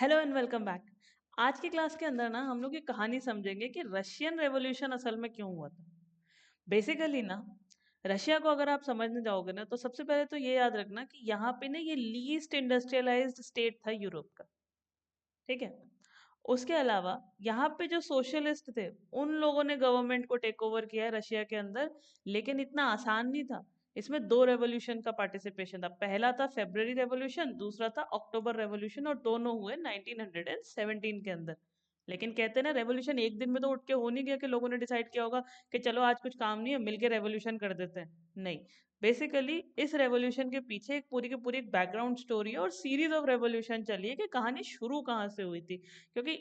Hello and welcome back. आज की class के अंदर ना हम लोग ये कहानी समझेंगे कि रशियन रेवोल्यूशन असल में क्यों हुआ था। बेसिकली ना रशिया को अगर आप समझने जाओगे ना तो सबसे पहले तो ये याद रखना कि यहाँ पे ना ये लीस्ट इंडस्ट्रियलाइज्ड स्टेट था यूरोप का। ठीक है। उसके अलावा यहाँ पे जो सोशलिस्ट थे उन लोगों ने गवर्नमेंट को टेक ओवर किया है रशिया के अंदर। लेकिन इतना आसान नहीं था। इसमें दो रेवोल्यूशन का पार्टिसिपेशन था। पहला था फेब्रवरी रेवोल्यूशन, दूसरा था अक्टूबर रेवोल्यूशन, और दोनों हुए 1917 के अंदर। लेकिन कहते हैं ना रेवोल्यूशन एक दिन में तो उठ के हो नहीं गया कि लोगों ने डिसाइड किया होगा कि चलो आज कुछ काम नहीं है मिलके रेवोल्यूशन कर देते हैं। नहीं, बेसिकली इस रेवोल्यूशन के पीछे एक पूरी की पूरी एक बैकग्राउंड स्टोरी है और सीरीज ऑफ रेवोल्यूशन चली है कि कहानी शुरू कहाँ से हुई थी। क्योंकि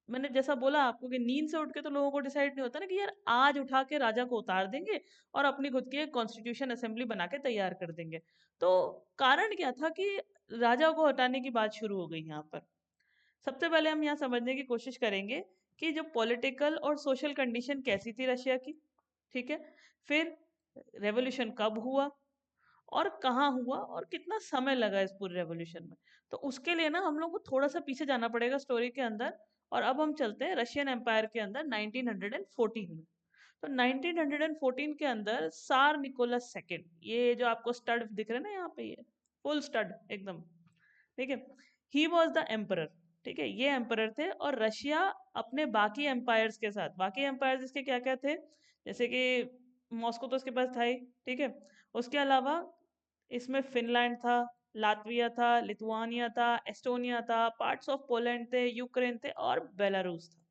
मैंने जैसा बोला आपको कि नींद से उठ के तो लोगों को डिसाइड नहीं होता ना कि यार आज उठा के राजा को उतार देंगे और अपनी खुद की एक कॉन्स्टिट्यूशन असेंबली बना के तैयार कर देंगे। तो कारण क्या था कि राजा को हटाने की बात शुरू हो गई यहाँ पर। सबसे पहले हम यहाँ समझने की कोशिश करेंगे कि जो पॉलिटिकल और सोशल कंडीशन कैसी थी रशिया की। ठीक है। फिर रेवोल्यूशन कब हुआ और कहाँ हुआ और कितना समय लगा इस पूरे रेवोल्यूशन में। तो उसके लिए ना हम लोग को थोड़ा सा पीछे जाना पड़ेगा स्टोरी के अंदर। और अब हम चलते हैं रशियन एम्पायर के अंदर 1914 में। तो 1914 के अंदर सार निकोलस सेकेंड, ये जो आपको स्टड दिख रहे हैं ना यहाँ पे, ये फुल स्टड एकदम। ठीक है। He was the emperor. ठीक है, ये एम्परर थे और रशिया अपने बाकी एम्पायर्स के साथ, बाकी एम्पायर्स इसके क्या क्या थे, जैसे कि मॉस्को तो इसके पास था ही। ठीक है। उसके अलावा इसमें फिनलैंड था, लातविया था, लिथुआनिया था, एस्टोनिया था, पार्ट्स ऑफ पोलैंड थे, यूक्रेन थे और बेलारूस था।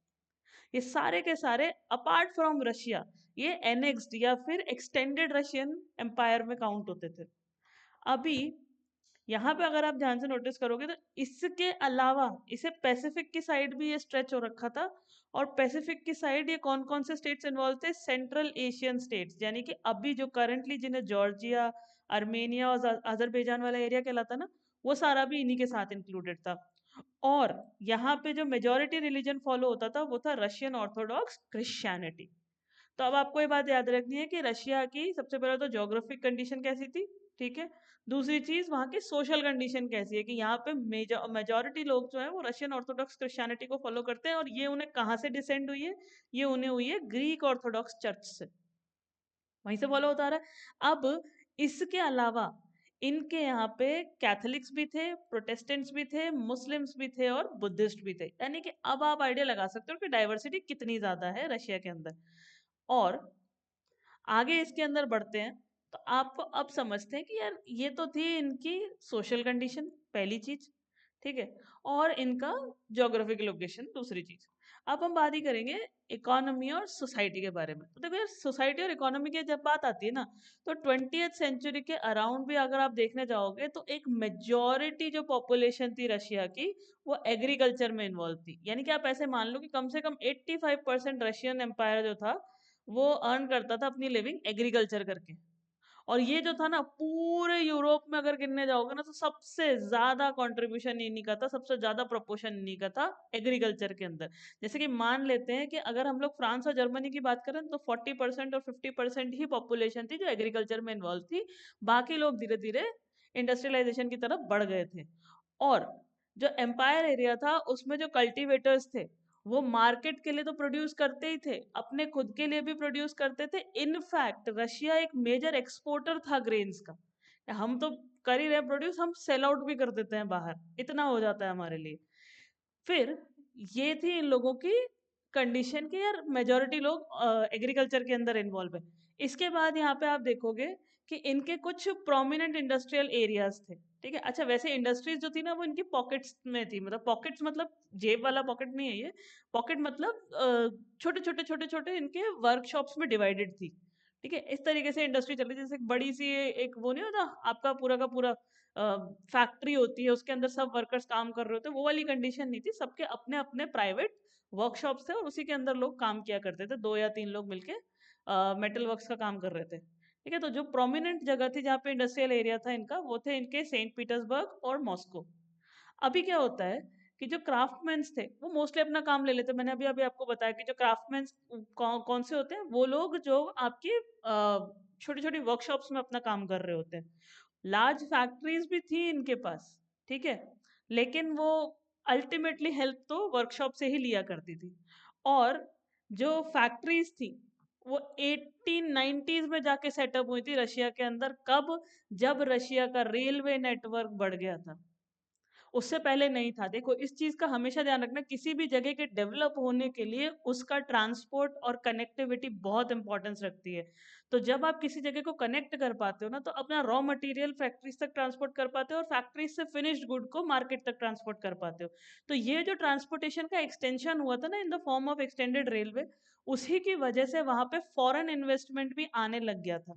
ये सारे के सारे अपार्ट फ्रॉम रशिया ये एनेक्स्ड या फिर एक्सटेंडेड रशियन एम्पायर में काउंट होते थे। अभी यहाँ पे अगर आप ध्यान से नोटिस करोगे तो इसके अलावा इसे पैसिफिक की साइड भी ये स्ट्रेच हो रखा था। और पैसिफिक की साइड ये कौन कौन से स्टेट्स इन्वॉल्व थे, सेंट्रल एशियन स्टेट्स, यानी कि अभी जो करंटली जिन्हें जॉर्जिया, आर्मेनिया और अजरबैजान वाला एरिया कहलाता ना, वो सारा भी इन्हीं के साथ इंक्लूडेड था। और यहाँ पे जो मेजोरिटी रिलीजन फॉलो होता था वो था रशियन ऑर्थोडॉक्स क्रिश्चियनिटी। तो अब आपको ये बात याद रखनी है कि रशिया की सबसे पहले तो ज्योग्राफिक कंडीशन कैसी थी। ठीक है। दूसरी चीज वहाँ की सोशल कंडीशन कैसी है कि यहाँ पे मेजोरिटी लोग जो है वो रशियन ऑर्थोडॉक्स क्रिश्चियनिटी को फॉलो करते हैं। और ये उन्हें कहाँ से डिसेंड हुई है, ये उन्हें हुई है ग्रीक ऑर्थोडॉक्स चर्च से, वहीं से फॉलो होता आ रहा है। अब इसके अलावा इनके यहाँ पे कैथोलिक्स भी थे, प्रोटेस्टेंट्स भी थे, मुस्लिम्स भी थे और बुद्धिस्ट भी थे। यानी कि अब आप आइडिया लगा सकते हो कि डाइवर्सिटी कितनी ज्यादा है रशिया के अंदर। और आगे इसके अंदर बढ़ते हैं तो आपको अब समझते हैं कि यार ये तो थी इनकी सोशल कंडीशन, पहली चीज। ठीक है। और इनका ज्योग्राफिक लोकेशन, दूसरी चीज। अब हम बात ही करेंगे इकोनॉमी और सोसाइटी के बारे में। तो देखो यार, सोसाइटी और इकोनॉमी की जब बात आती है ना, तो 20th सेंचुरी के अराउंड भी अगर आप देखने जाओगे तो एक मेजॉरिटी जो पॉपुलेशन थी रशिया की वो एग्रीकल्चर में इन्वॉल्व थी। यानी कि आप ऐसे मान लो कि कम से कम 85% रशियन एम्पायर जो था वो अर्न करता था अपनी लिविंग एग्रीकल्चर करके। और ये जो था ना पूरे यूरोप में अगर गिनने जाओगे ना तो सबसे ज्यादा कंट्रीब्यूशन इन्हीं का था, सबसे ज्यादा प्रोपोर्शन इन्हीं का था एग्रीकल्चर के अंदर। जैसे कि मान लेते हैं कि अगर हम लोग फ्रांस और जर्मनी की बात करें तो 40% और 50% ही पॉपुलेशन थी जो एग्रीकल्चर में इन्वॉल्व थी। बाकी लोग धीरे धीरे इंडस्ट्रियलाइजेशन की तरफ बढ़ गए थे। और जो एम्पायर एरिया था उसमें जो कल्टीवेटर्स थे वो मार्केट के लिए तो प्रोड्यूस करते ही थे, अपने खुद के लिए भी प्रोड्यूस करते थे। इनफैक्ट रशिया एक मेजर एक्सपोर्टर था ग्रेन्स का। हम तो कर ही रहे प्रोड्यूस, हम सेल आउट भी कर देते हैं बाहर, इतना हो जाता है हमारे लिए। फिर ये थी इन लोगों की कंडीशन कि यार मेजोरिटी लोग एग्रीकल्चर के अंदर इन्वॉल्व है। इसके बाद यहाँ पे आप देखोगे कि इनके कुछ प्रोमिनेंट इंडस्ट्रियल एरियाज थे। ठीक है। अच्छा, वैसे इंडस्ट्रीज जो थी ना वो इनकी पॉकेट्स में थी, मतलब पॉकेट्स मतलब जेब वाला पॉकेट नहीं है ये। पॉकेट मतलब छोटे छोटे छोटे छोटे इनके वर्कशॉप्स में डिवाइडेड थी। ठीक है। इस तरीके से इंडस्ट्री चल रही थी, जैसे एक बड़ी सी एक वो नहीं होता आपका पूरा का पूरा फैक्ट्री होती है, उसके अंदर सब वर्कर्स काम कर रहे होते हैं, वो वाली कंडीशन नहीं थी। सबके अपने अपने प्राइवेट वर्कशॉप्स थे और उसी के अंदर लोग काम किया करते थे, दो या तीन लोग मिलके मेटल वर्क्स का काम कर रहे थे। ठीक है। तो जो प्रोमिनेंट जगह थी जहाँ पे इंडस्ट्रियल एरिया था इनका वो थे इनके सेंट पीटर्सबर्ग और मॉस्को। अभी क्या होता है कि जो क्राफ्टमैन्स थे वो मोस्टली अपना काम ले लेते। मैंने अभी अभी आपको बताया कि जो क्राफ्टमैन्स कौन से होते हैं, वो लोग जो आपकी छोटी छोटी वर्कशॉप्स में अपना काम कर रहे होते हैं। लार्ज फैक्ट्रीज भी थी इनके पास। ठीक है। लेकिन वो अल्टीमेटली हेल्प तो वर्कशॉप से ही लिया करती थी। और जो फैक्ट्रीज थी वो 1890s में जाके सेटअप हुई थी रशिया के अंदर। कब? जब रशिया का रेलवे नेटवर्क बढ़ गया था, उससे पहले नहीं था। देखो इस चीज का हमेशा ध्यान रखना, किसी भी जगह के डेवलप होने के लिए उसका ट्रांसपोर्ट और कनेक्टिविटी बहुत इंपॉर्टेंस रखती है। तो जब आप किसी जगह को कनेक्ट कर पाते हो ना, तो अपना रॉ मटेरियल फैक्ट्रीज तक ट्रांसपोर्ट कर पाते हो और फैक्ट्रीज से फिनिश्ड गुड को मार्केट तक ट्रांसपोर्ट कर पाते हो। तो ये जो ट्रांसपोर्टेशन का एक्सटेंशन हुआ था ना in the form of extended railway, उसी की वजह से वहां पे फॉरेन इन्वेस्टमेंट भी आने लग गया था।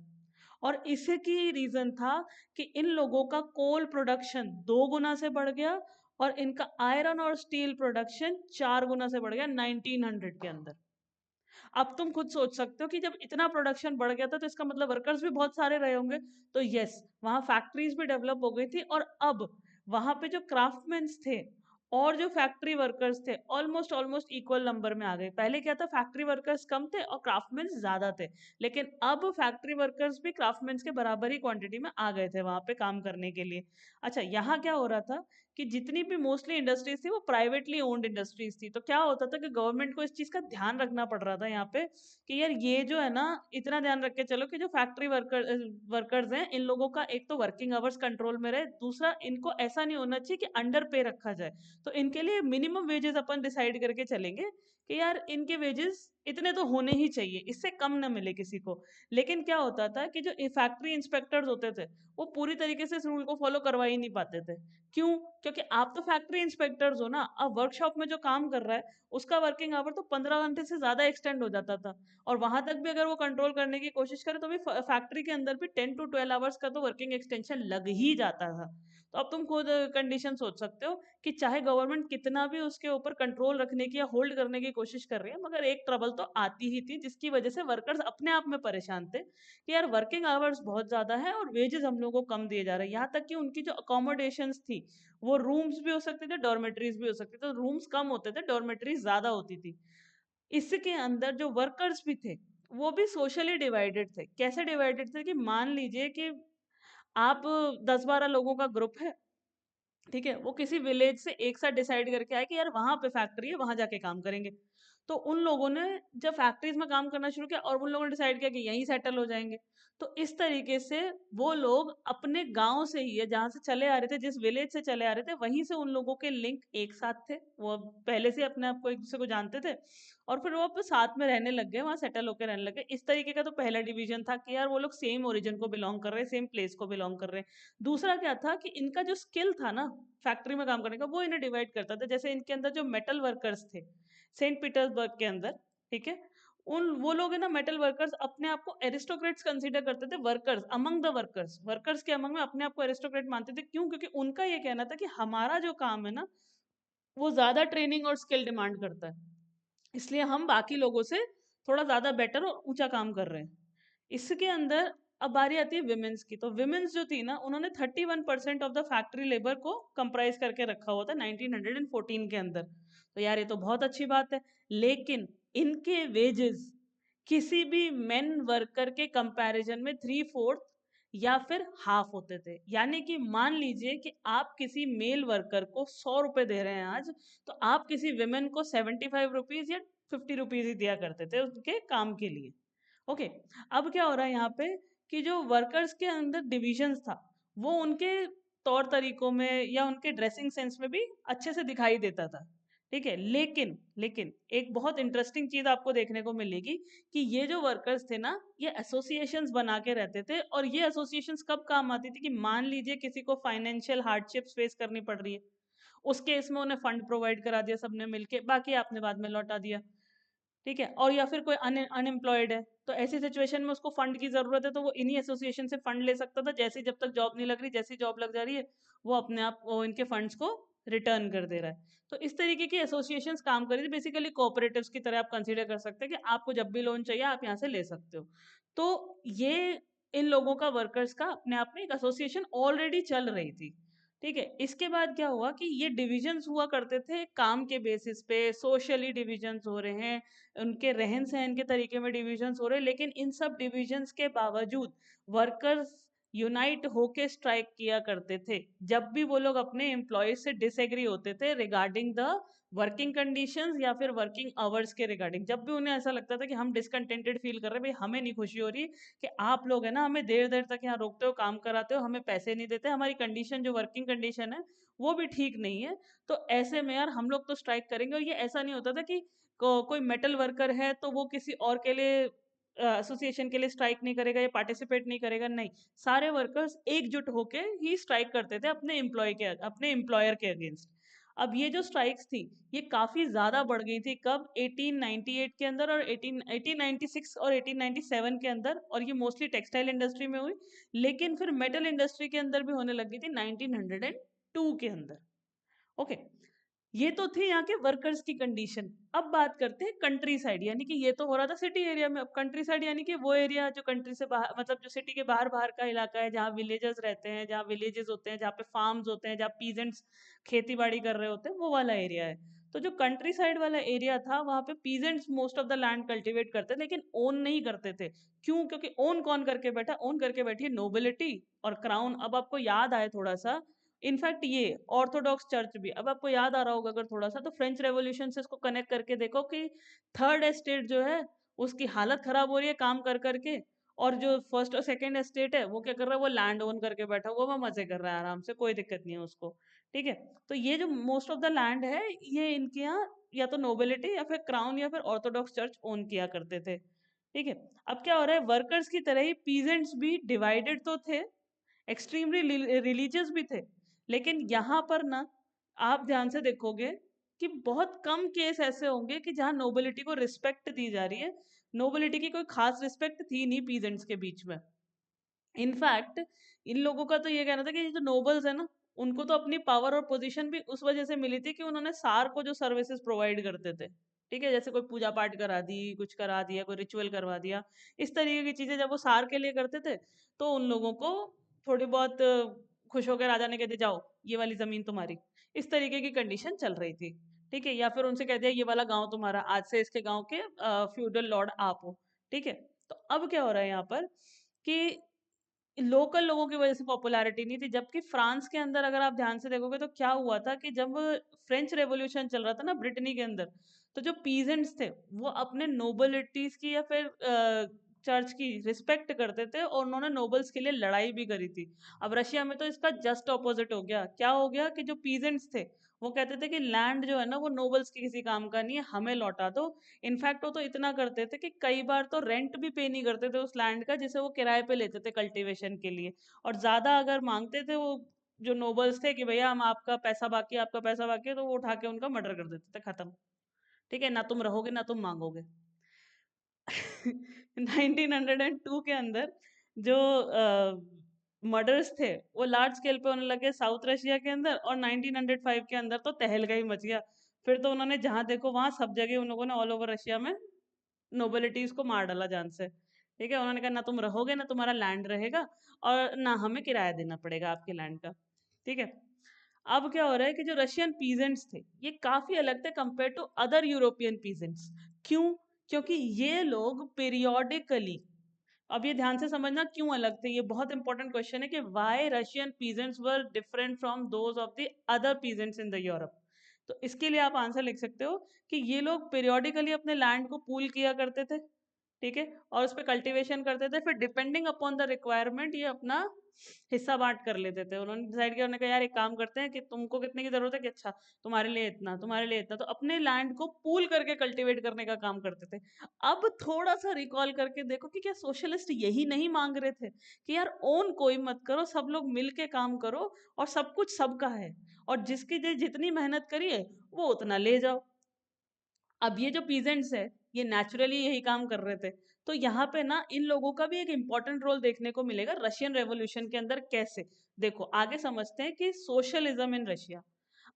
और इसी की रीजन था कि इन लोगों का कोल प्रोडक्शन 2 गुना से बढ़ गया और इनका आयरन और स्टील प्रोडक्शन 4 गुना से बढ़ गया 1900 के अंदर। अब तुम खुद सोच सकते हो कि जब इतना प्रोडक्शन बढ़ गया था तो इसका मतलब वर्कर्स भी बहुत सारे रहे होंगे। तो यस, वहां फैक्ट्रीज भी डेवलप हो गई थी और अब वहां पे जो क्राफ्टमैन्स थे और जो फैक्ट्री वर्कर्स थे ऑलमोस्ट ऑलमोस्ट इक्वल नंबर में आ गए। पहले क्या था, फैक्ट्री वर्कर्स कम थे और क्राफ्टमैन्स ज्यादा थे, लेकिन अब फैक्ट्री वर्कर्स भी क्राफ्टमैन्स के बराबर ही क्वांटिटी में आ गए थे वहां पे काम करने के लिए। अच्छा, यहाँ क्या हो रहा था कि जितनी भी मोस्टली इंडस्ट्रीज थी वो प्राइवेटली ओन्ड इंडस्ट्रीज थी। तो क्या होता था कि गवर्नमेंट को इस चीज का ध्यान रखना पड़ रहा था यहाँ पे कि यार ये जो है ना, इतना ध्यान रख के चलो कि जो फैक्ट्री वर्कर्स हैं इन लोगों का एक तो वर्किंग आवर्स कंट्रोल में रहे, दूसरा इनको ऐसा नहीं होना चाहिए कि अंडर पे रखा जाए। तो इनके लिए मिनिमम वेजेस अपन डिसाइड करके चलेंगे कि यार इनके वेजेस इतने तो होने ही चाहिए, इससे कम ना मिले किसी को। लेकिन क्या होता था कि जो फैक्ट्री इंस्पेक्टर्स होते थे वो पूरी तरीके से इस रूल को फॉलो करवा ही नहीं पाते थे। क्यों? क्योंकि आप तो फैक्ट्री इंस्पेक्टर्स हो ना, अब वर्कशॉप में जो काम कर रहा है उसका वर्किंग आवर तो 15 घंटे से ज्यादा एक्सटेंड हो जाता था। और वहां तक भी अगर वो कंट्रोल करने की कोशिश करे तो भी फैक्ट्री के अंदर भी 10 to 12 आवर्स का तो वर्किंग एक्सटेंशन लग ही जाता था। तो अब तुम खुद कंडीशन सोच सकते हो कि चाहे गवर्नमेंट कितना भी उसके ऊपर कंट्रोल रखने की या होल्ड करने की कोशिश कर रही है, मगर एक ट्रबल तो आती ही थी जिसकी वजह से वर्कर्स अपने आप में परेशान थे कि यार वर्किंग आवर्स बहुत ज्यादा है और वेजेस हम लोगों को कम दिए जा रहे हैं। यहाँ तक कि उनकी जो अकोमोडेशंस थी वो रूम्स भी हो सकते थे, डॉर्मेटरीज भी हो सकते थे। तो रूम्स कम होते थे, डॉर्मेटरीज ज्यादा होती थी। इसके अंदर जो वर्कर्स भी थे वो भी सोशली डिवाइडेड थे। कैसे डिवाइडेड थे कि मान लीजिए कि आप 10-12 लोगों का ग्रुप है, ठीक है, वो किसी विलेज से एक साथ डिसाइड करके आए कि यार वहां पे फैक्ट्री है, वहां जाके काम करेंगे। तो उन लोगों ने जब फैक्ट्रीज में काम करना शुरू किया और उन लोगों ने डिसाइड किया कि यहीं सेटल हो जाएंगे, तो इस तरीके से वो लोग अपने गांव से ही है जहां से चले आ रहे थे, जिस विलेज से चले आ रहे थे, वहीं से उन लोगों के लिंक एक साथ थे। वो पहले से अपने आप को एक दूसरे को जानते थे और फिर वो अब साथ में रहने लग गए, वहां सेटल होकर रहने लगे। इस तरीके का तो पहला डिवीजन था कि यार वो लोग सेम ओरिजिन को बिलोंग कर रहे हैं, सेम प्लेस को बिलोंग कर रहे हैं। दूसरा क्या था कि इनका जो स्किल था ना फैक्ट्री में काम करने का, वो इन्हें डिवाइड करता था। जैसे इनके अंदर जो मेटल वर्कर्स थे सेंट पीटर्सबर्ग के अंदर, ठीक है, उन वो लोग है ना मेटल वर्कर्स अपने आप को एरिस्टोक्रेट्स कंसीडर करते थे। Workers among the workers, workers के अमंग में अपने आप को एरिस्टोक्रेट मानते थे। क्यों? क्योंकि उनका ये कहना था कि हमारा जो काम है ना वो ज्यादा ट्रेनिंग और स्किल डिमांड करता है, इसलिए हम बाकी लोगों से थोड़ा ज्यादा बेटर और ऊंचा काम कर रहे हैं। इसके अंदर अब बारी आती है विमेंस की। तो विमेंस जो थी ना, उन्होंने 31% ऑफ द फैक्ट्री लेबर को कंप्राइज करके रखा हुआ था 1914 के अंदर। तो यार ये तो बहुत अच्छी बात है, लेकिन इनके वेजेस किसी भी मेन वर्कर के कंपैरिजन में 3/4 या फिर हाफ होते थे। यानी कि मान लीजिए कि आप किसी मेल वर्कर को 100 रुपए दे रहे हैं आज, तो आप किसी विमेन को 75 रुपीज या 50 रुपीज ही दिया करते थे उनके काम के लिए। ओके, अब क्या हो रहा है यहाँ पे कि जो वर्कर्स के अंदर डिविजन्स था वो उनके तौर तरीकों में या उनके ड्रेसिंग सेंस में भी अच्छे से दिखाई देता था, ठीक है। लेकिन लेकिन एक बहुत इंटरेस्टिंग चीज आपको देखने को मिलेगी कि ये जो वर्कर्स थे ना, ये एसोसिएशंस बना के रहते थे। और ये एसोसिएशंस कब काम आती थी कि मान लीजिए किसी को फाइनेंशियल हार्डशिप्स फेस करनी पड़ रही है, उस केस में उन्हें फंड प्रोवाइड करा दिया सबने मिलके, बाकी आपने बाद में लौटा दिया, ठीक है। और या फिर कोई अनएम्प्लॉयड है तो ऐसी सिचुएशन में उसको फंड की जरूरत है, तो वो इन्हीं एसोसिएशन से फंड ले सकता था। जैसे जब तक जॉब नहीं लग रही, जैसी जॉब लग जा रही है वो अपने आप वो इनके फंड्स को रिटर्न कर दे रहा है। तो इस तरीके की एसोसिएशंस काम कर रही थी, बेसिकली कोऑपरेटिव्स की तरह आप कंसीडर कर सकते हैं कि आपको जब भी लोन चाहिए आप यहाँ से ले सकते हो। तो ये इन लोगों का वर्कर्स का अपने आप में एक एसोसिएशन ऑलरेडी चल रही थी, ठीक है। इसके बाद क्या हुआ कि ये डिविजन्स हुआ करते थे काम के बेसिस पे, सोशली डिविजन्स हो रहे हैं, उनके रहन सहन के तरीके में डिविजन्स हो रहे हैं, लेकिन इन सब डिविजन्स के बावजूद वर्कर्स यूनाइट होके स्ट्राइक किया करते थे जब भी वो लोग अपने एम्प्लॉयज से डिसएग्री होते थे रिगार्डिंग द वर्किंग कंडीशंस या फिर वर्किंग आवर्स के रिगार्डिंग। जब भी उन्हें ऐसा लगता था कि हम डिसकंटेंटेड फील कर रहे हैं, भाई हमें नहीं खुशी हो रही कि आप लोग है ना हमें देर देर तक यहाँ रोकते हो, काम कराते हो, हमें पैसे नहीं देते, हमारी कंडीशन जो वर्किंग कंडीशन है वो भी ठीक नहीं है, तो ऐसे में यार हम लोग तो स्ट्राइक करेंगे। और ये ऐसा नहीं होता था कि कोई मेटल वर्कर है तो वो किसी और के लिए एसोसिएशन के लिए स्ट्राइक नहीं करेगा या पार्टिसिपेट नहीं करेगा, नहीं, सारे वर्कर्स एकजुट होके ही स्ट्राइक करते थे अपने एम्प्लॉयर के अगेंस्ट। अब ये जो स्ट्राइक्स थी ये काफी ज्यादा बढ़ गई थी कब, 1898 के अंदर और 1896 और 1897 के अंदर, और ये मोस्टली टेक्सटाइल इंडस्ट्री में हुई, लेकिन फिर मेटल इंडस्ट्री के अंदर भी होने लगी थी 1902 के अंदर। ओके, ये तो थे यहाँ के वर्कर्स की कंडीशन। अब बात करते हैं कंट्री साइड, यानी कि ये तो हो रहा था सिटी एरिया में, अब कंट्री साइड यानी कि वो एरिया जो कंट्री से बाहर, मतलब जो सिटी के बाहर बाहर का इलाका है, जहाँ विलेजर्स रहते हैं, जहाँ विलेजेस होते हैं, जहाँ पे फार्म्स होते हैं, जहाँ पीजेंट्स खेती बाड़ी कर रहे होते हैं, वो वाला एरिया है। तो जो कंट्री साइड वाला एरिया था वहां पे peasants most of the land cultivate करते थे, लेकिन ओन नहीं करते थे। क्यों? क्योंकि ओन कौन करके बैठा, ओन करके बैठी है नोबिलिटी और क्राउन। अब आपको याद आए थोड़ा सा, इनफैक्ट ये ऑर्थोडॉक्स चर्च भी, अब आपको याद आ रहा होगा अगर थोड़ा सा, तो फ्रेंच रेवोल्यूशन से इसको कनेक्ट करके देखो कि थर्ड एस्टेट जो है उसकी हालत खराब हो रही है काम कर करके, और जो फर्स्ट और सेकंड एस्टेट है वो क्या कर रहा है, वो लैंड ओन करके बैठा हुआ, वो मजे कर रहा है आराम से, कोई दिक्कत नहीं है उसको। ठीक है, तो ये जो मोस्ट ऑफ द लैंड है ये इनके यहाँ या तो नोबिलिटी या फिर क्राउन या फिर ऑर्थोडॉक्स चर्च ओन किया करते थे। ठीक है, अब क्या हो रहा है, वर्कर्स की तरह ही पीजेंट्स भी डिवाइडेड तो थे, एक्सट्रीमली रिलीजियस भी थे, लेकिन यहाँ पर ना आप ध्यान से देखोगे कि बहुत कम केस ऐसे होंगे कि जहाँ नोबिलिटी को रिस्पेक्ट दी जा रही है। नोबिलिटी की कोई खास रिस्पेक्ट थी नहीं पीजेंट्स के बीच में। इनफैक्ट इन लोगों का तो ये कहना था कि ये जो नोबल्स है ना, उनको तो अपनी पावर और पोजीशन भी उस वजह से मिली थी कि उन्होंने सार को जो सर्विसेज प्रोवाइड करते थे, ठीक है, जैसे कोई पूजा पाठ करा दी, कुछ करा दिया, कोई रिचुअल करवा दिया, इस तरीके की चीजें जब वो सार के लिए करते थे, तो उन लोगों को थोड़ी बहुत खुश होकर राजा ने कह दिया जाओ ये वाली जमीन तुम्हारी, इस तरीके की कंडीशन चल रही थी। ठीक है, या फिर उनसे कह दिया ये वाला गांव तुम्हारा, आज से इसके गांव के फ्यूडल लॉर्ड आप हो। ठीक है, तो अब क्या हो रहा है यहाँ पर कि लोकल लोगों की वजह से पॉपुलैरिटी नहीं थी, जबकि फ्रांस के अंदर अगर आप ध्यान से देखोगे तो क्या हुआ था कि जब फ्रेंच रेवोल्यूशन चल रहा था ना ब्रिटेनी के अंदर, तो जो पीजेंट्स थे वो अपने नोबलिटीज की या फिर चर्च की रिस्पेक्ट करते थे, और उन्होंने नोबल्स के लिए लड़ाई भी करी थी। अब रशिया में तो इसका जस्ट ऑपोजिट हो गया, क्या हो गया कि जो पीजेंट्स थे वो कहते थे कि लैंड जो है ना वो नोबल्स के किसी काम का नहीं है, हमें लौटा दो। इनफैक्ट वो तो इतना करते थे कि कई बार तो रेंट भी पे नहीं करते थे उस लैंड का जिसे वो किराए पे लेते थे कल्टीवेशन के लिए, और ज्यादा अगर मांगते थे वो जो नोबल्स थे कि भैया हम आपका पैसा बाकी है, आपका पैसा बाकी है, तो वो उठा के उनका मर्डर कर देते थे, खत्म। ठीक है, ना तुम रहोगे ना तुम मांगोगे। 1902 के अंदर जो मर्डर्स थे वो लार्ज स्केल पे होने लगे साउथ रशिया के अंदर, और 1905 के अंदर तो तहलका ही मच गया। फिर तो उन्होंने जहां देखो वहां सब जगह उन लोगों ने ऑल ओवर रशिया में नोबिलिटीज को मार डाला जान से। ठीक है, उन्होंने कहा ना तुम रहोगे ना तुम्हारा लैंड रहेगा, और ना हमें किराया देना पड़ेगा आपके लैंड का। ठीक है, अब क्या हो रहा है कि जो रशियन पीजेंट्स थे ये काफी अलग थे compare to other European peasants. क्यों? क्योंकि ये लोग पीरियोडिकली, अब ये ध्यान से समझना क्यों अलग थे, ये बहुत इंपॉर्टेंट क्वेश्चन है कि why Russian peasants were different from those of the other peasants in the Europe. तो इसके लिए आप आंसर लिख सकते हो कि ये लोग पीरियोडिकली अपने लैंड को पूल किया करते थे, ठीक है, और उस पर कल्टीवेशन करते थे, फिर डिपेंडिंग अपॉन द रिक्वायरमेंट ये अपना हिस्सा बांट कर लेते थे। उन्होंने डिसाइड किया, उन्होंने कहा यार एक काम करते हैं कि तुमको कितने की जरूरत है, कि अच्छा तुम्हारे लिए इतना, तुम्हारे लिए इतना, तो अपने लैंड को पूल करके कल्टीवेट करने का काम करते थे। अब थोड़ा सा रिकॉल करके देखो कि क्या सोशलिस्ट यही नहीं मांग रहे थे कि यार ओन कोई मत करो, सब लोग मिल के काम करो, और सब कुछ सबका है, और जिसकी जितनी मेहनत करिए वो उतना ले जाओ। अब ये जो पीजेंट्स है ये नेचुरली यही काम कर रहे थे, तो यहाँ पे ना इन लोगों का भी एक इंपॉर्टेंट रोल देखने को मिलेगा रशियन रेवोल्यूशन के अंदर। कैसे? देखो आगे समझते हैं कि सोशलिज्म इन रशिया।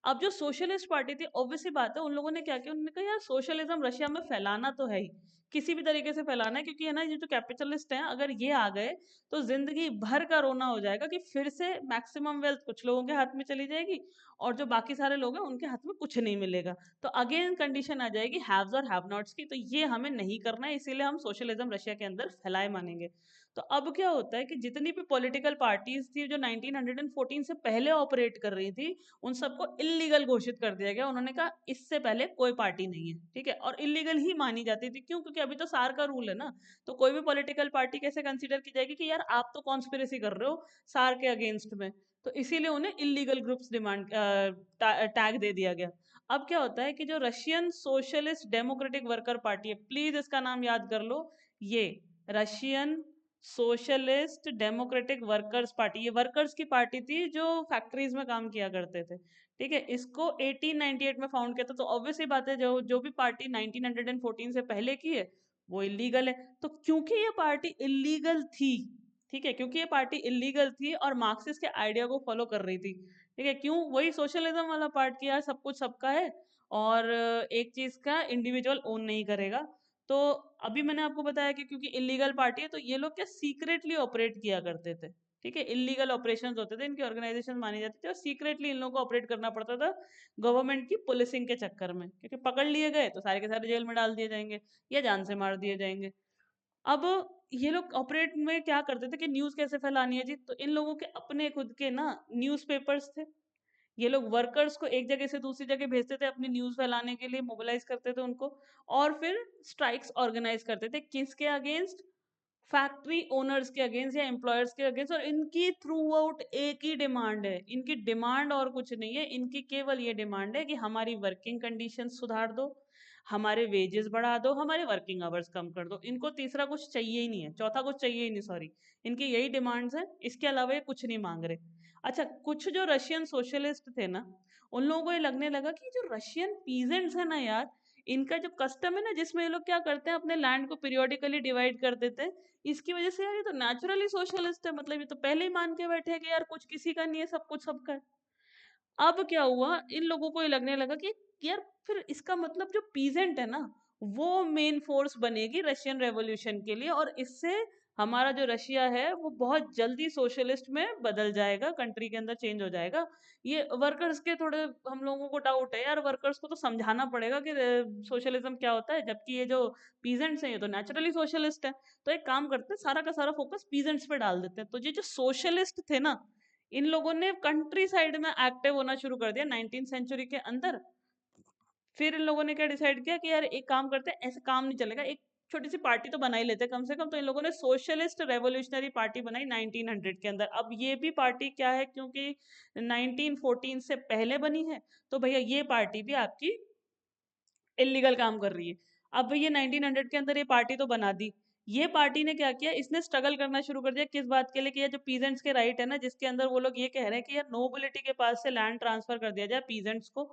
अब जो सोशलिस्ट पार्टी थी, ऑब्वियसली बात है उन लोगों ने क्या किया, उन्होंने कहा यार सोशलिज्म रशिया में फैलाना तो है ही, किसी भी तरीके से फैलाना है, क्योंकि है ना ये जो कैपिटलिस्ट हैं अगर ये आ गए तो जिंदगी भर का रोना हो जाएगा कि फिर से मैक्सिमम वेल्थ कुछ लोगों के हाथ में चली जाएगी और जो बाकी सारे लोग हैं उनके हाथ में कुछ नहीं मिलेगा। तो अगेन कंडीशन आ जाएगी हैव्स और हैव नॉट्स की। तो ये हमें नहीं करना है, इसीलिए हम सोशलिज्म रशिया के अंदर फैलाए मानेंगे। तो अब क्या होता है कि जितनी भी पॉलिटिकल पार्टीज थी जो 1914 से पहले ऑपरेट कर रही थी उन सबको इलीगल घोषित कर दिया गया। उन्होंने कहा इससे पहले कोई पार्टी नहीं है, ठीक है, और इलीगल ही मानी जाती थी। क्यों? क्योंकि अभी तो सार का रूल है ना, तो कोई भी पॉलिटिकल पार्टी कैसे कंसीडर की जाएगी कि यार आप तो कॉन्स्पिरेसी कर रहे हो सार के अगेंस्ट में। तो इसीलिए उन्हें इलीगल ग्रुप्स डिमांड टैग दे दिया गया। अब क्या होता है कि जो Russian socialist democratic worker party है, प्लीज इसका नाम याद कर लो, ये Russian socialist democratic workers party, ये वर्कर्स की पार्टी थी जो फैक्ट्रीज में काम किया करते थे, ठीक है। इसको 1898 में फाउंड किया था। तो ऑब्वियस ही बात है जो जो भी पार्टी 1914 से पहले की है वो इलीगल है। तो क्योंकि ये पार्टी इलीगल थी, ठीक है, क्योंकि ये पार्टी इलीगल थी और मार्क्सिस्ट के आइडिया को फॉलो कर रही थी, ठीक है, क्यों? वही सोशलिज्म वाला पार्ट किया, सब कुछ सबका है और एक चीज का इंडिविजुअल ओन नहीं करेगा। तो अभी मैंने आपको बताया कि क्योंकि इलीगल पार्टी है तो ये लोग क्या सीक्रेटली ऑपरेट किया करते थे, ठीक है। इलीगल ऑपरेशंस होते थे, इनकी ऑर्गेनाइजेशन मानी जाती थी और सीक्रेटली इन लोगों को ऑपरेट करना पड़ता था गवर्नमेंट की पुलिसिंग के चक्कर में, क्योंकि पकड़ लिए गए तो सारे के सारे जेल में डाल दिए जाएंगे या जान से मार दिए जाएंगे। अब ये लोग ऑपरेट में क्या करते थे कि न्यूज कैसे फैलानी है जी, तो इन लोगों के अपने खुद के ना न्यूज़पेपर्स थे। ये लोग वर्कर्स को एक जगह से दूसरी जगह भेजते थे अपनी न्यूज फैलाने के लिए, मोबिलाइज करते थे उनको और फिर स्ट्राइक्स ऑर्गेनाइज करते थे। किसके अगेंस्ट? फैक्ट्री ओनर्स के अगेंस्ट या एम्प्लॉयर्स के अगेंस्ट। और इनकी थ्रू आउट एक ही डिमांड है, इनकी डिमांड और कुछ नहीं है, इनकी केवल ये डिमांड है कि हमारी वर्किंग कंडीशन सुधार दो, हमारे वेजेस बढ़ा दो, हमारे वर्किंग आवर्स कम कर दो। इनको तीसरा कुछ चाहिए ही नहीं है, चौथा कुछ चाहिए ही नहीं, सॉरी। इनकी यही डिमांड्स हैं, इसके अलावा ये कुछ नहीं मांग रहे। अच्छा, कुछ जो रशियन सोशलिस्ट थे ना, उन लोगों को ये लगने लगा कि जो रशियन पीजेंट्स है ना यार, इनका जो कस्टम है ना जिसमें ये लोग क्या करते हैं अपने लैंड को पीरियोडिकली डिवाइड कर देते हैं, इसकी वजह से यार ये तो नेचुरली सोशलिस्ट है। मतलब ये तो पहले ही मान के बैठे हैं कि यार कुछ किसी का नहीं है, सब कुछ सबका है। अब क्या हुआ, इन लोगों को ये लगने लगा कि यार फिर इसका मतलब जो पीजेंट है ना वो मेन फोर्स बनेगी रशियन रेवोल्यूशन के लिए, और इससे हमारा जो रशिया है वो बहुत जल्दी सोशलिस्ट में बदल जाएगा, कंट्री के अंदर चेंज हो जाएगा। ये वर्कर्स के थोड़े हम लोगों को डाउट है यार, वर्कर्स को तो समझाना पड़ेगा कि सोशलिज्म क्या होता है, जबकि ये जो पीजेंट्स हैं ये तो नेचुरली सोशलिस्ट है। तो एक काम करते हैं, सारा का सारा फोकस पीजेंट्स पे डाल देते हैं। तो ये जो सोशलिस्ट थे ना, इन लोगों ने कंट्री साइड में एक्टिव होना शुरू कर दिया 19th सेंचुरी के अंदर। फिर इन लोगों ने क्या डिसाइड किया कि यार एक काम करते हैं, ऐसे काम नहीं चलेगा, एक छोटी सी पार्टी तो बना ही लेते हैं कम से कम। तो इन लोगों ने सोशलिस्ट रेवोल्यूशनरी पार्टी बनाई 1900 के अंदर। अब ये भी पार्टी क्या है, क्योंकि 1914 से पहले बनी है तो भैया ये पार्टी भी आपकी इलीगल काम कर रही है। अब ये 1900 के अंदर ये पार्टी तो बना दी। ये पार्टी ने क्या किया, इसने स्ट्रगल करना शुरू कर दिया किस बात के लिए कि ये जो पीजेंट्स के राइट है ना, जिसके अंदर वो लोग ये कह रहे हैं कि यार नोबिलिटी के पास से लैंड ट्रांसफर कर दिया जाए पीजेंट्स को,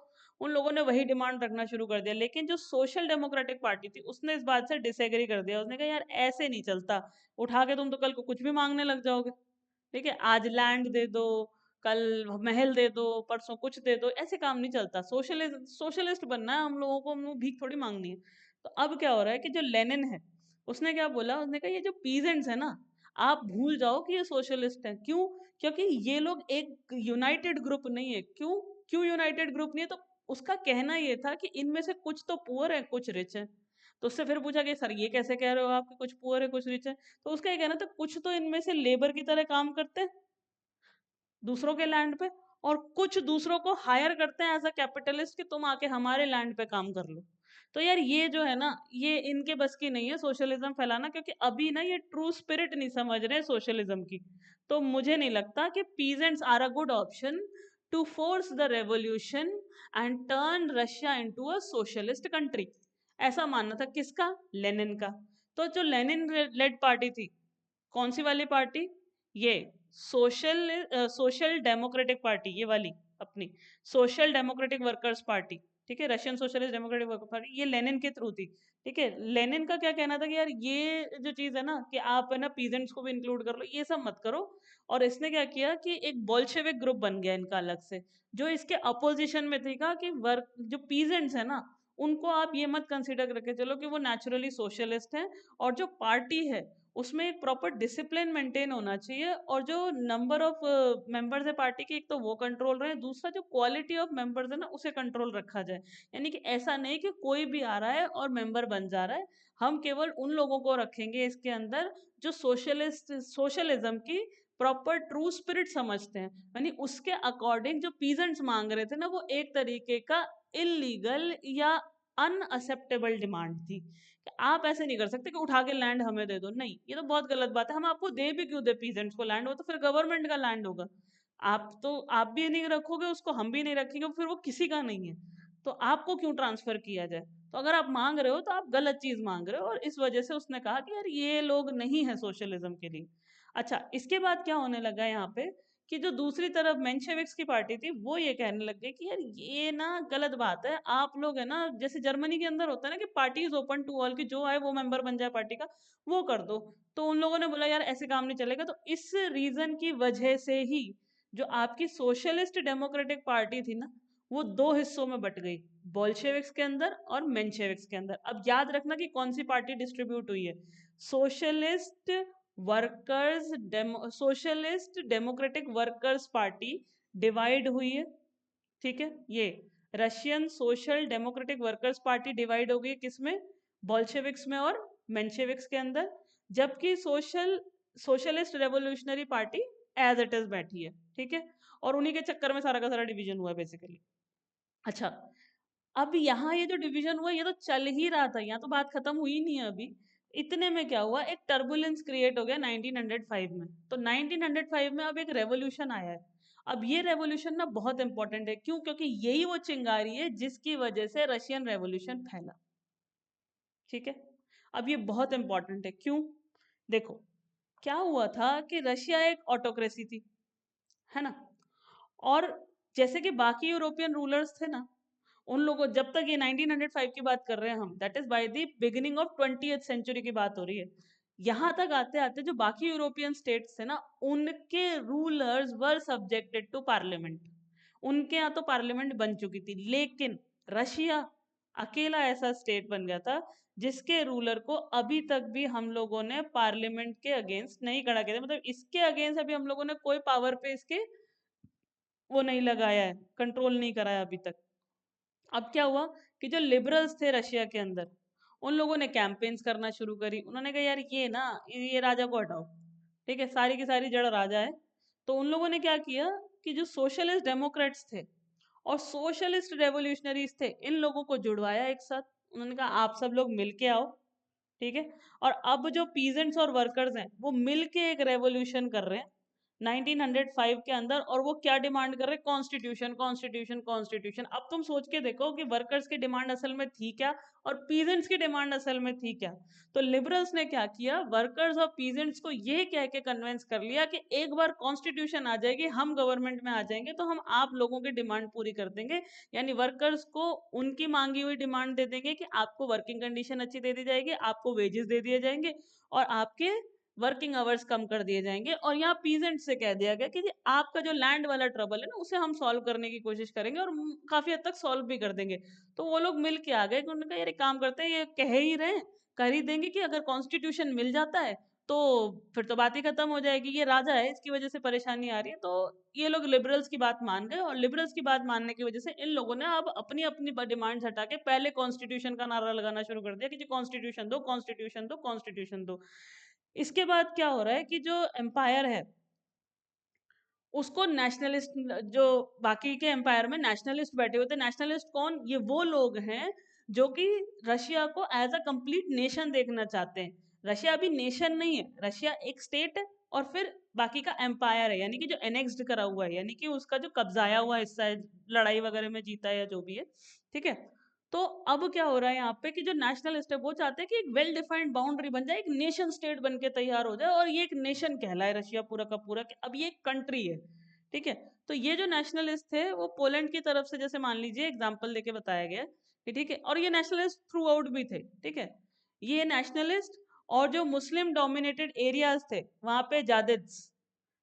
उन लोगों ने वही डिमांड रखना शुरू कर दिया। लेकिन जो सोशल डेमोक्रेटिक पार्टी थी उसने इस बात से डिसएग्री कर दिया। उसने कहा यार ऐसे नहीं चलता, उठा के तुम तो कल को कुछ भी मांगने लग जाओगे, ठीक है, आज लैंड दे दो, कल महल दे दो, परसों कुछ दे दो, ऐसे काम नहीं चलता। सोशलिस्ट बनना है हम लोगों को, हम लोग भीख थोड़ी मांगनी है। तो अब क्या हो रहा है कि जो लेनिन है उसने क्या बोला, उसने कहा ये जो पीजेंट्स है ना, आप भूल जाओ कि ये सोशलिस्ट है। क्यों? क्योंकि ये लोग एक यूनाइटेड ग्रुप नहीं है। क्यों? क्यों यूनाइटेड ग्रुप नहीं है? तो उसका कहना ये था कि इनमें से कुछ तो पुअर है, कुछ रिच है। तो उससे फिर पूछा कि सर ये कैसे कह रहे हो आप कि कुछ पुअर है कुछ रिच है? तो उसका ये कहना था कुछ तो इनमें से लेबर की तरह काम करते हैं दूसरों के लैंड पे, और कुछ दूसरों को हायर करते हैं एज अ कैपिटलिस्ट कि तुम आके हमारे लैंड पे काम कर लो। तो यार ये जो है ना, ये इनके बस की नहीं है सोशलिज्म फैलाना, क्योंकि अभी ना ये ट्रू स्पिरिट नहीं समझ रहे सोशलिज्म की। तो मुझे नहीं लगता कि peasants are a good option to force the revolution and turn Russia into a socialist country. ऐसा मानना था किसका? लेनिन का। तो जो लेनिन लेड पार्टी थी, कौन सी वाली पार्टी? ये सोशल डेमोक्रेटिक पार्टी, ये वाली अपनी सोशल डेमोक्रेटिक वर्कर्स पार्टी, ठीक है, Russian socialist democratic worker party, ये लेनिन के थ्रू थी। ठीक है, लेनिन का क्या कहना था कि यार ये जो चीज है ना कि आप है ना पीजेंट्स को भी इंक्लूड कर लो, ये सब मत करो। और इसने क्या किया कि एक बोल्शेविक ग्रुप बन गया इनका अलग से, जो इसके अपोजिशन में थी। कहा कि वर्क जो पीजेंट्स है ना उनको आप ये मत कंसिडर करके चलो कि वो नेचुरली सोशलिस्ट हैं। और जो पार्टी है उसमें एक प्रॉपर डिसिप्लिन मेंटेन होना चाहिए, और जो नंबर ऑफ मेंबर्स है पार्टी के, एक तो वो कंट्रोल रहे, दूसरा जो क्वालिटी ऑफ मेंबर्स है ना उसे कंट्रोल रखा जाए। यानी कि ऐसा नहीं कि कोई भी आ रहा है और मेंबर बन जा रहा है। हम केवल उन लोगों को रखेंगे इसके अंदर जो सोशलिज्म की प्रॉपर ट्रू स्पिरिट समझते हैं। यानी उसके अकॉर्डिंग जो पीजेंट्स मांग रहे थे ना, वो एक तरीके का इलीगल या अनअसेप्टेबल डिमांड थी कि आप ऐसे नहीं कर सकते कि उठा के लैंड हमें दे दो। नहीं, ये तो बहुत गलत बात है। हम आपको दे भी क्यों दे पीजेंट्स को लैंड, वो तो फिर गवर्नमेंट का लैंड होगा। आप भी नहीं रखोगे उसको, हम भी नहीं रखेंगे, फिर वो किसी का नहीं है। तो आपको क्यों ट्रांसफर किया जाए? तो अगर आप मांग रहे हो तो आप गलत चीज मांग रहे हो, और इस वजह से उसने कहा कि यार ये लोग नहीं है सोशलिज्म के लिए। अच्छा, इसके बाद क्या होने लगा यहाँ पे कि जो दूसरी तरफ मेंशेविक्स की पार्टी थी वो ये कहने लग गई कि यार ये ना गलत बात है। आप लोग है ना, जैसे जर्मनी के अंदर होता है ना कि party is open to all, की जो आए वो मेंबर बन जाए पार्टी का, वो कर दो। तो उन लोगों ने बोला यार ऐसे काम नहीं चलेगा। तो इस रीजन की वजह से ही जो आपकी सोशलिस्ट डेमोक्रेटिक पार्टी थी ना, वो दो हिस्सों में बट गई, बोल्शेविक्स के अंदर और मेंशेविक्स के अंदर। अब याद रखना कि कौन सी पार्टी डिस्ट्रीब्यूट हुई है। Socialist socialist democratic workers party divide हुई है। ठीक है, ये Russian social democratic workers party divide हो गई किसमें? बोल्शेविक्स में और मेंशेविक्स के अंदर। जबकि socialist revolutionary party as it is बैठी है। ठीक है, और उन्हीं के चक्कर में सारा का सारा डिवीजन हुआ बेसिकली। अच्छा, अब यहाँ ये जो डिवीजन हुआ ये तो चल ही रहा था, यहाँ तो बात खत्म हुई नहीं है अभी। इतने में क्या हुआ, एक टर्बुलेंस क्रिएट हो गया 1905 में। तो 1905 में अब एक रेवोल्यूशन आया है। अब ये रेवोल्यूशन ना बहुत इंपॉर्टेंट है। क्यों? क्योंकि यही वो चिंगारी है जिसकी वजह से रशियन रेवोल्यूशन फैला। ठीक है, अब ये बहुत इंपॉर्टेंट है। क्यों? देखो, क्या हुआ था कि रशिया एक ऑटोक्रेसी थी, है ना। और जैसे कि बाकी यूरोपियन रूलर्स थे ना, उन लोगों, जब तक ये 1905 की बात कर रहे हैं हम, that is by the beginning of 20th century की बात हो रही है। यहाँ तक आते आते जो बाकी यूरोपियन स्टेट्स थे ना, उनके rulers were subjected to parliament. उनके यहाँ तो पार्लियामेंट बन चुकी थी, लेकिन रशिया अकेला ऐसा स्टेट बन गया था जिसके रूलर को अभी तक भी हम लोगों ने पार्लियामेंट के अगेंस्ट नहीं खड़ा किया था। मतलब इसके अगेंस्ट अभी हम लोगों ने कोई पावर पे इसके वो नहीं लगाया है, कंट्रोल नहीं कराया अभी तक। अब क्या हुआ कि जो लिबरल्स थे रशिया के अंदर, उन लोगों ने कैंपेन्स करना शुरू करी। उन्होंने कहा यार ये ना, ये राजा को हटाओ। ठीक है, सारी की सारी जड़ राजा है। तो उन लोगों ने क्या किया कि जो सोशलिस्ट डेमोक्रेट्स थे और सोशलिस्ट रेवोल्यूशनरीज थे, इन लोगों को जुड़वाया एक साथ। उन्होंने कहा आप सब लोग मिलके आओ। ठीक है, और अब जो पीजेंट्स और वर्कर्स हैं वो मिलके एक रेवोल्यूशन कर रहे हैं 1905 के अंदर। और वो क्या डिमांड कर रहे हैं? Constitution, constitution, constitution. अब तुम सोच के देखो कि वर्कर्स की डिमांड असल में थी क्या और पीजेंट्स की डिमांड असल में थी क्या। तो लिबरल्स ने क्या किया, वर्कर्स और पीजेंट्स को ये कह के कन्विंस कर लिया कि एक बार कॉन्स्टिट्यूशन आ जाएगी, हम गवर्नमेंट में आ जाएंगे, तो हम आप लोगों की डिमांड पूरी कर देंगे। यानी वर्कर्स को उनकी मांगी हुई डिमांड दे देंगे कि आपको वर्किंग कंडीशन अच्छी दे दी जाएगी, आपको वेजेस दे दिए जाएंगे, और आपके वर्किंग आवर्स कम कर दिए जाएंगे। और यहाँ पीजेंट से कह दिया गया कि जी आपका जो लैंड वाला ट्रबल है ना, उसे हम सॉल्व करने की कोशिश करेंगे, और काफी हद तक सॉल्व भी कर देंगे। तो वो लोग मिल के आ गए कि उन्होंने कहा यार एक काम करते हैं, ये कह ही रहे हैं, कर ही देंगे कि अगर कॉन्स्टिट्यूशन मिल जाता है तो फिर तो बात ही खत्म हो जाएगी। ये राजा है, इसकी वजह से परेशानी आ रही है। तो ये लोग लिबरल्स की बात मान गए, और लिबरल्स की बात मानने की वजह से इन लोगों ने अब अपनी अपनी डिमांड्स हटा के पहले कॉन्स्टिट्यूशन का नारा लगाना शुरू कर दिया कि जी कॉन्स्टिट्यूशन दो, कॉन्स्टिट्यूशन दो, कॉन्स्टिट्यूशन दो। इसके बाद क्या हो रहा है कि जो एम्पायर है उसको नेशनलिस्ट, जो बाकी के एम्पायर में नेशनलिस्ट बैठे हुए थे। नेशनलिस्ट कौन? ये वो लोग हैं जो कि रशिया को एज अ कंप्लीट नेशन देखना चाहते हैं। रशिया अभी नेशन नहीं है, रशिया एक स्टेट है और फिर बाकी का एम्पायर है, यानी कि जो एनेक्स्ड करा हुआ है, यानी कि उसका जो कब्जाया हुआ हिस्सा है, लड़ाई वगैरह में जीता है या जो भी है। ठीक है, तो अब क्या हो रहा है यहाँ पे कि जो नेशनलिस्ट है वो चाहते हैं कि एक वेल डिफाइंड बाउंड्री बन जाए, एक नेशन स्टेट बन के तैयार हो जाए, और ये एक नेशन कहलाए रशिया पूरा का पूरा, कि अब ये एक कंट्री है। ठीक है, तो ये जो नेशनलिस्ट थे वो पोलैंड की तरफ से, जैसे मान लीजिए एग्जाम्पल देके बताया गया कि ठीक है, और ये नेशनलिस्ट थ्रू आउट भी थे। ठीक है, ये नेशनलिस्ट और जो मुस्लिम डोमिनेटेड एरियाज थे वहां पे जादिद्स,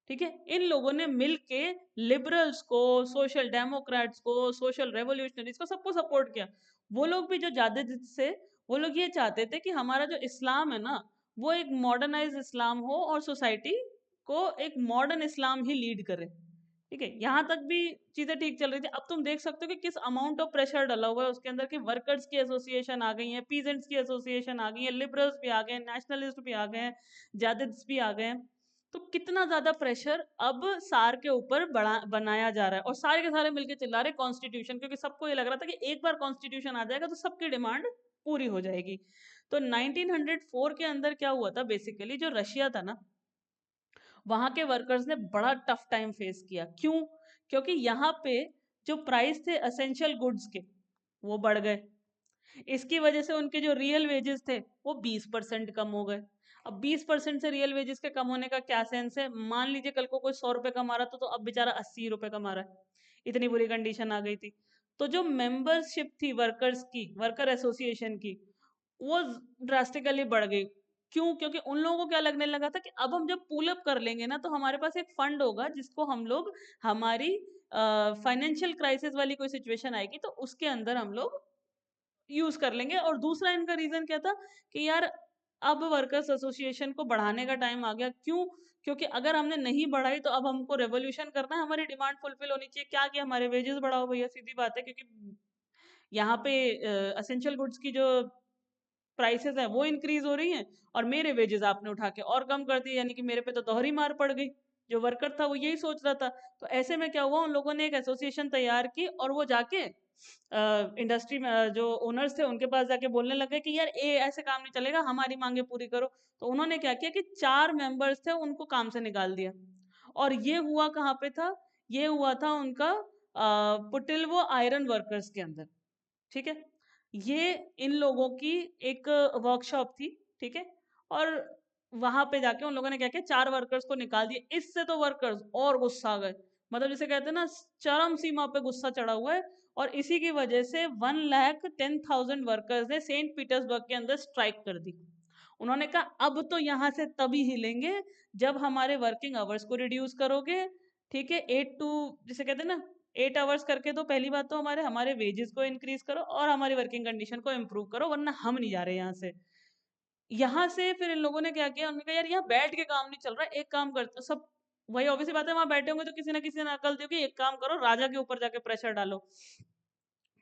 ठीक है, इन लोगों ने मिलके लिबरल्स को, सोशल डेमोक्रेट्स को, सोशल रेवोल्यूशनरीज को, सबको सपोर्ट किया। वो लोग भी जो ज्यादा से, वो लोग ये चाहते थे कि हमारा जो इस्लाम है ना, वो एक मॉडर्नाइज इस्लाम हो और सोसाइटी को एक मॉडर्न इस्लाम ही लीड करे। ठीक है, यहाँ तक भी चीजें ठीक चल रही थी। अब तुम देख सकते हो कि किस अमाउंट ऑफ प्रेशर डाला हुआ है उसके अंदर, कि वर्कर्स की एसोसिएशन आ गई है, पीजेंट्स की एसोसिएशन आ गई है, लिबरल्स भी आ गए हैं, नेशनलिस्ट भी आ गए हैं, जादिद्स भी आ गए हैं। तो कितना ज्यादा प्रेशर अब सार के ऊपर बनाया जा रहा है, और सारे के सारे मिलके चिल्ला रहे कॉन्स्टिट्यूशन, क्योंकि सबको ये लग रहा था कि एक बार कॉन्स्टिट्यूशन आ जाएगा तो सबकी डिमांड पूरी हो जाएगी। तो 1904 के अंदर क्या हुआ था, बेसिकली जो रशिया था ना, वहां के वर्कर्स ने बड़ा टफ टाइम फेस किया। क्यों? क्योंकि यहाँ पे जो प्राइस थे असेंशियल गुड्स के, वो बढ़ गए। इसकी वजह से उनके जो रियल वेजेस थे वो 20% कम हो गए। अब 20% से रियल वेजेस के कम होने का क्या सेंस है? मान लीजिए कल को कोई 100 रुपए कमा रहा था, तो अब बेचारा 80 रुपए कमा रहा है। इतनी बुरी कंडीशन आ गई थी। तो जो मेंबरशिप थी वर्कर्स की, वर्कर एसोसिएशन की, वो ड्रास्टिकली बढ़ गई। क्यों? क्योंकि उन लोगों को क्या लगने लगा था कि अब हम जब पुल अप कर लेंगे ना, तो हमारे पास एक फंड होगा जिसको हम लोग, हमारी फाइनेंशियल क्राइसिस वाली कोई सिचुएशन आएगी तो उसके अंदर हम लोग यूज कर लेंगे। और दूसरा इनका रीजन क्या था कि यार अब वर्कर्स एसोसिएशन को बढ़ाने का टाइम आ गया। क्यों? क्योंकि अगर हमने नहीं बढ़ाई तो अब हमको रेवोल्यूशन करना है, हमारी डिमांड फुलफिल होनी चाहिए। क्या कि हमारे वेजेस बढ़ाओ भैया, सीधी बात है। क्योंकि यहाँ पे असेंशियल गुड्स की जो प्राइसेस है वो इंक्रीज हो रही हैं, और मेरे वेजेस आपने उठा के और कम कर दिए, यानी कि मेरे पे तो दोहरी मार पड़ गई। जो वर्कर था वो यही सोच रहा था। तो ऐसे में क्या हुआ, उन लोगों ने एक एसोसिएशन तैयार की, और वो जाके इंडस्ट्री में जो ओनर्स थे उनके पास जाके बोलने लगे कि यार ये ऐसे काम नहीं चलेगा, हमारी मांगे पूरी करो। तो उन्होंने क्या किया कि 4 मेंबर्स थे उनको काम से निकाल दिया। और ये हुआ कहाँ पे था? ये हुआ था उनका पुटिल्वो आयरन वर्कर्स के अंदर। ठीक है, ये इन लोगों की एक वर्कशॉप थी। ठीक है, और वहां पे जाके उन लोगों ने क्या किया, 4 वर्कर्स को निकाल दिया। इससे तो वर्कर्स और गुस्सा आ गए, मतलब जिसे कहते हैं ना, चरम सीमा पे गुस्सा चढ़ा हुआ है। और इसी की वजह से 1,10,000 वर्कर्स ने सेंट पीटर्सबर्ग के अंदर स्ट्राइक कर दी। उन्होंने कहा अब तो यहाँ से तभी हिलेंगे जब हमारे वर्किंग आवर्स को रिड्यूस करोगे। ठीक है, 8 टू, जिसे कहते हैं ना, 8 आवर्स करके, तो पहली बात तो हमारे हमारे वेजेस को इंक्रीज करो और हमारी वर्किंग कंडीशन को इम्प्रूव करो, वरना हम नहीं जा रहे यहाँ से। यहाँ से फिर इन लोगों ने क्या किया, उन्होंने कहा यार यहाँ बैठ के काम नहीं चल रहा, एक काम करते सब। वही ऑब्वियस बात है, वहां बैठे होंगे तो किसी ना किसी ने अकल दी होगी, एक काम करो राजा के ऊपर जाके प्रेशर डालो।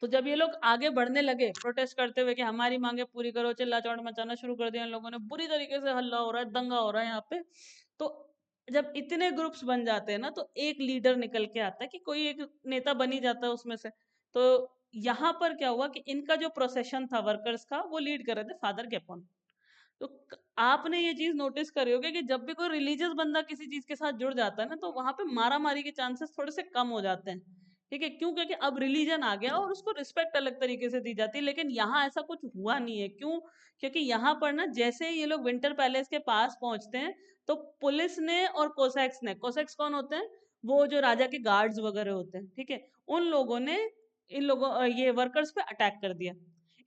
तो जब ये लोग आगे बढ़ने लगे प्रोटेस्ट करते हुए कि हमारी मांगे पूरी करो, चिल्ला चौड़ मचाना शुरू कर दिया इन लोगों ने, बुरी तरीके से हल्ला हो रहा है, दंगा हो रहा है यहाँ पे। तो जब इतने ग्रुप्स बन जाते हैं ना, तो एक लीडर निकल के आता है, कि कोई एक नेता बन ही जाता है उसमें से। तो यहाँ पर क्या हुआ कि इनका जो प्रोसेशन था वर्कर्स का, वो लीड कर रहे थे फादर गेपोन। तो आपने ये चीज नोटिस करी होगी कि जब भी कोई रिलीजियस बंदा किसी चीज के साथ जुड़ जाता है ना, तो वहां पे मारा मारी के चांसेस थोड़े से कम हो जाते हैं। ठीक है, क्यों? क्योंकि अब रिलीजन आ गया और उसको रिस्पेक्ट अलग तरीके से दी जाती है। लेकिन यहाँ ऐसा कुछ हुआ नहीं है। क्यों? क्योंकि यहाँ पर ना, जैसे ही ये लोग विंटर पैलेस के पास पहुंचते हैं, तो पुलिस ने और कोसैक्स ने, कोसैक्स कौन होते हैं? वो जो राजा के गार्ड्स वगैरह होते हैं, ठीक है, उन लोगों ने इन लोगों ये वर्कर्स पे अटैक कर दिया।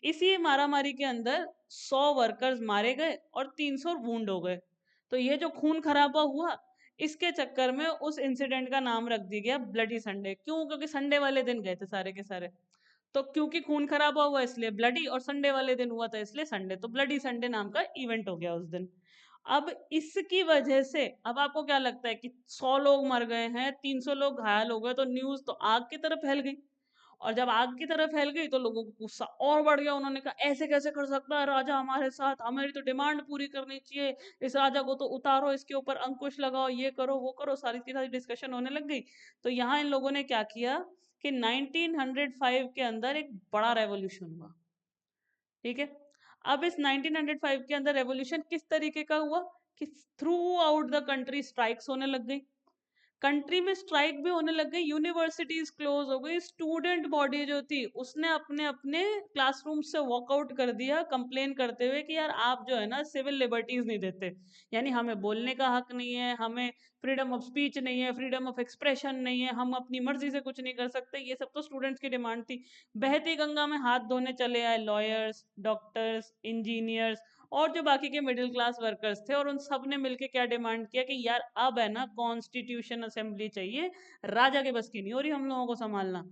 इसी मारामारी के अंदर 100 वर्कर्स मारे गए और 300 वुंड हो गए। तो ये जो खून खराबा हुआ, इसके चक्कर में उस इंसिडेंट का नाम रख दिया गया ब्लडी संडे। क्यों? क्योंकि संडे वाले दिन गए थे सारे के सारे। तो क्योंकि खून खराबा हुआ इसलिए ब्लडी, और संडे वाले दिन हुआ था इसलिए संडे, तो ब्लडी संडे नाम का इवेंट हो गया उस दिन। अब इसकी वजह से, अब आपको क्या लगता है कि 100 लोग मर गए हैं, 300 लोग घायल हो गए, तो न्यूज तो आग की तरफ फैल गई। और जब आग की तरफ फैल गई तो लोगों को गुस्सा और बढ़ गया। उन्होंने कहा ऐसे कैसे कर सकता है राजा हमारे साथ, हमारी तो डिमांड पूरी करनी चाहिए, इस राजा को तो उतारो, इसके ऊपर अंकुश लगाओ, ये करो वो करो, सारी की सारी डिस्कशन होने लग गई। तो यहाँ इन लोगों ने क्या किया कि 1905 के अंदर एक बड़ा रेवोल्यूशन हुआ। ठीक है, अब इस 1905 के अंदर रेवोल्यूशन किस तरीके का हुआ कि through out the country strikes होने लग गई। कंट्री में स्ट्राइक भी होने लग गई, यूनिवर्सिटीज क्लोज हो गई, स्टूडेंट बॉडी जो थी उसने अपने अपने क्लासरूम से वॉकआउट कर दिया, कंप्लेन करते हुए कि यार आप जो है ना सिविल लिबर्टीज नहीं देते, यानी हमें बोलने का हक नहीं है, हमें फ्रीडम ऑफ स्पीच नहीं है, फ्रीडम ऑफ एक्सप्रेशन नहीं है, हम अपनी मर्जी से कुछ नहीं कर सकते। ये सब तो स्टूडेंट्स की डिमांड थी। बहती गंगा में हाथ धोने चले आए लॉयर्स, डॉक्टर्स, इंजीनियर्स, और जो बाकी के मिडिल क्लास वर्कर्स थे, और उन सब ने मिलके क्या डिमांड किया कि यार अब है ना कॉन्स्टिट्यूशन असेंबली चाहिए, राजा के बस की नहीं हो रही हम लोगों को संभालना।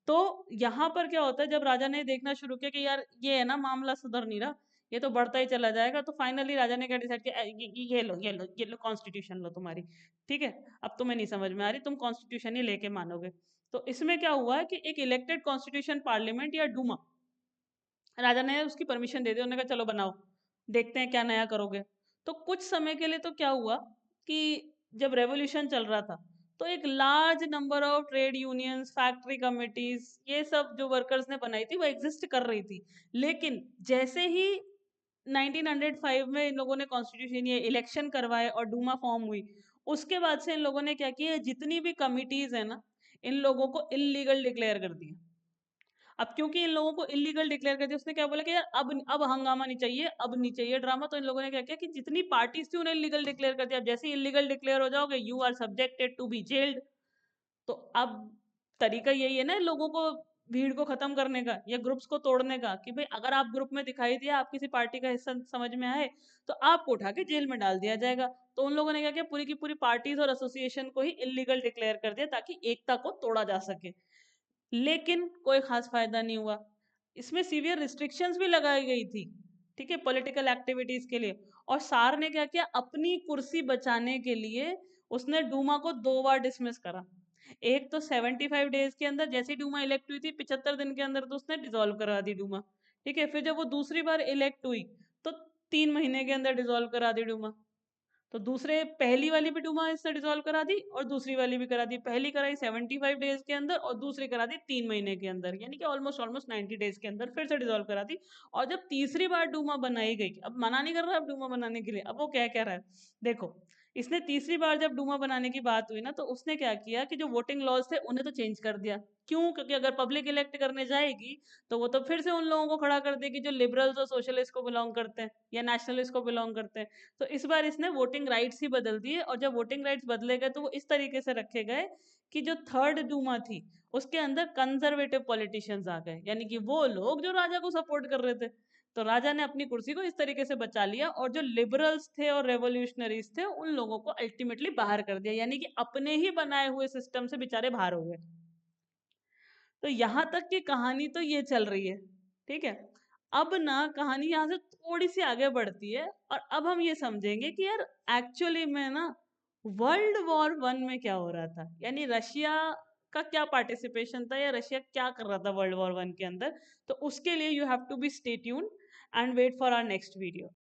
तो यहाँ पर क्या होता है, जब राजा ने देखना शुरू किया कि यार ये है ना मामला सुधर नहीं रहा, ये तो बढ़ता ही चला जाएगा, तो फाइनली राजा ने क्या डिसाइड किया, ये लो ये लो ये लो कॉन्स्टिट्यूशन लो तुम्हारी, ठीक है, अब तुम्हें नहीं समझ में आ रही, तुम कॉन्स्टिट्यूशन ही लेके मानोगे। तो इसमें क्या हुआ है कि एक इलेक्टेड कॉन्स्टिट्यूशन पार्लियामेंट या डूमा, राजा ने उसकी परमिशन दे दी, उन्होंने कहा चलो बनाओ, देखते हैं क्या नया करोगे। तो कुछ समय के लिए तो क्या हुआ कि जब रेवोल्यूशन चल रहा था, तो एक large number of trade unions, factory committees, ये सब जो वर्कर्स ने बनाई थी वो एग्जिस्ट कर रही थी। लेकिन जैसे ही 1905 में इन लोगों ने कॉन्स्टिट्यूशन ये इलेक्शन करवाए और डूमा फॉर्म हुई, उसके बाद से इन लोगों ने क्या किया, जितनी भी कमिटीज है ना, इन लोगों को इलीगल डिक्लेयर कर दिया। अब क्योंकि इन लोगों को इलीगल डिक्लेयर कर दिया, उसने क्या बोला कि यार अब हंगामा नहीं चाहिए, अब नहीं चाहिए ड्रामा। तो इन लोगों ने क्या किया कि जितनी पार्टीज थी उन्हें इलीगल डिक्लेयर कर दिया। अब जैसे ही इलीगल डिक्लेयर हो जाओगे, you are subjected to be jailed. तो अब तरीका यही है ना लोगों को, भीड़ को खत्म करने का या ग्रुप्स को तोड़ने का, कि भाई अगर आप ग्रुप में दिखाई दिया, आप किसी पार्टी का हिस्सा समझ में आए, तो आपको उठा के जेल में डाल दिया जाएगा। तो उन लोगों ने क्या किया, पूरी की पूरी पार्टीज और एसोसिएशन को ही इलीगल डिक्लेयर कर दिया ताकि एकता को तोड़ा जा सके। लेकिन कोई खास फायदा नहीं हुआ, इसमें सीवियर रिस्ट्रिक्शंस भी लगाई गई थी, ठीक है, पॉलिटिकल एक्टिविटीज के लिए। और सार ने क्या किया, अपनी कुर्सी बचाने के लिए उसने डूमा को 2 बार डिसमिस करा। एक तो 75 डेज के अंदर, जैसी डूमा इलेक्ट हुई थी 75 दिन के अंदर तो उसने डिसॉल्व करा दी डूमा, ठीक है। फिर जब वो दूसरी बार इलेक्ट हुई तो 3 महीने के अंदर डिसॉल्व करा दी डूमा। तो दूसरे पहली वाली भी डूमा इसने डिसॉल्व करा दी और दूसरी वाली भी करा दी। पहली कराई 75 डेज के अंदर और दूसरी करा दी 3 महीने के अंदर, यानी कि ऑलमोस्ट ऑलमोस्ट 90 डेज के अंदर फिर से डिसॉल्व करा दी। और जब तीसरी बार डूमा बनाई गई, अब मना नहीं कर रहा अब डूमा बनाने के लिए, अब वो क्या कह रहा है, देखो, इसने तीसरी बार जब डूमा बनाने की बात हुई ना, तो उसने क्या किया कि जो वोटिंग लॉज थे उन्हें तो चेंज कर दिया। क्यों? क्योंकि अगर पब्लिक इलेक्ट करने जाएगी तो वो तो फिर से उन लोगों को खड़ा कर देगी जो लिबरल्स और सोशलिस्ट को बिलोंग करते हैं या नेशनलिस्ट को बिलोंग करते हैं। तो इस बार इसने वोटिंग राइट्स ही बदल दिए, और जब वोटिंग राइट्स बदले गए तो वो इस तरीके से रखे गए कि जो थर्ड डूमा थी उसके अंदर कंजर्वेटिव पॉलिटिशियंस आ गए, यानी कि वो लोग जो राजा को सपोर्ट कर रहे थे। तो राजा ने अपनी कुर्सी को इस तरीके से बचा लिया, और जो लिबरल्स थे और रेवोल्यूशनरीज थे उन लोगों को अल्टीमेटली बाहर कर दिया, यानी कि अपने ही बनाए हुए सिस्टम से बेचारे बाहर हो गए। तो यहाँ तक की कहानी तो ये चल रही है, ठीक है। अब ना कहानी यहाँ से थोड़ी सी आगे बढ़ती है, और अब हम ये समझेंगे कि यार एक्चुअली में ना वर्ल्ड वॉर 1 में क्या हो रहा था, यानी रशिया का क्या पार्टिसिपेशन था या रशिया क्या कर रहा था वर्ल्ड वॉर 1 के अंदर। तो उसके लिए you have to be stay tuned and wait for our next video.